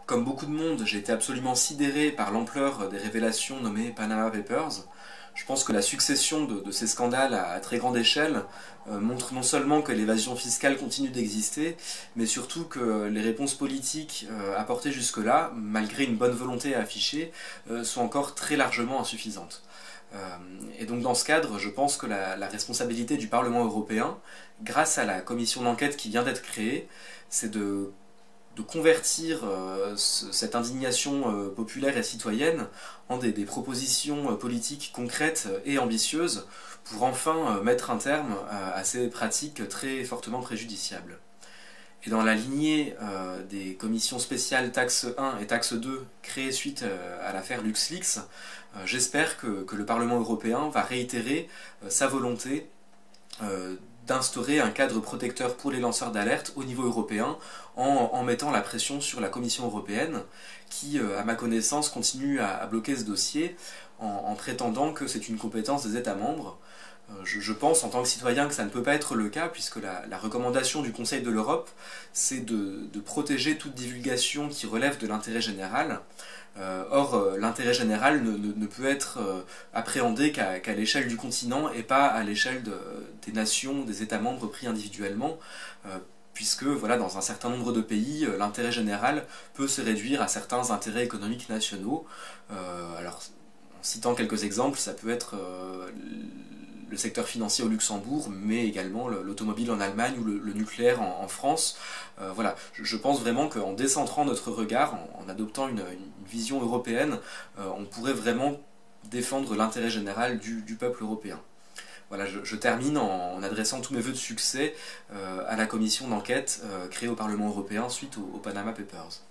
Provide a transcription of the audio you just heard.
Comme beaucoup de monde, j'ai été absolument sidéré par l'ampleur des révélations nommées Panama Papers. Je pense que la succession de ces scandales à très grande échelle montre non seulement que l'évasion fiscale continue d'exister, mais surtout que les réponses politiques apportées jusque-là, malgré une bonne volonté affichée, sont encore très largement insuffisantes. Et donc dans ce cadre, je pense que la responsabilité du Parlement européen, grâce à la commission d'enquête qui vient d'être créée, c'est de convertir cette indignation populaire et citoyenne en des propositions politiques concrètes et ambitieuses pour enfin mettre un terme à ces pratiques très fortement préjudiciables. Et dans la lignée des commissions spéciales taxe 1 et taxe 2 créées suite à l'affaire LuxLeaks, j'espère que le Parlement européen va réitérer sa volonté d'instaurer un cadre protecteur pour les lanceurs d'alerte au niveau européen en mettant la pression sur la Commission européenne qui, à ma connaissance, continue à bloquer ce dossier en prétendant que c'est une compétence des États membres. Je pense en tant que citoyen que ça ne peut pas être le cas puisque la recommandation du Conseil de l'Europe c'est de protéger toute divulgation qui relève de l'intérêt général. Or, l'intérêt général ne peut être appréhendé qu'à l'échelle du continent et pas à l'échelle des nations, des États membres pris individuellement, puisque voilà, dans un certain nombre de pays, l'intérêt général peut se réduire à certains intérêts économiques nationaux. Alors, en citant quelques exemples, ça peut être le secteur financier au Luxembourg, mais également l'automobile en Allemagne ou le nucléaire en France. Voilà, je pense vraiment qu'en décentrant notre regard, en adoptant une vision européenne, on pourrait vraiment défendre l'intérêt général du peuple européen. Voilà, je termine en adressant tous mes vœux de succès à la commission d'enquête créée au Parlement européen suite aux Panama Papers.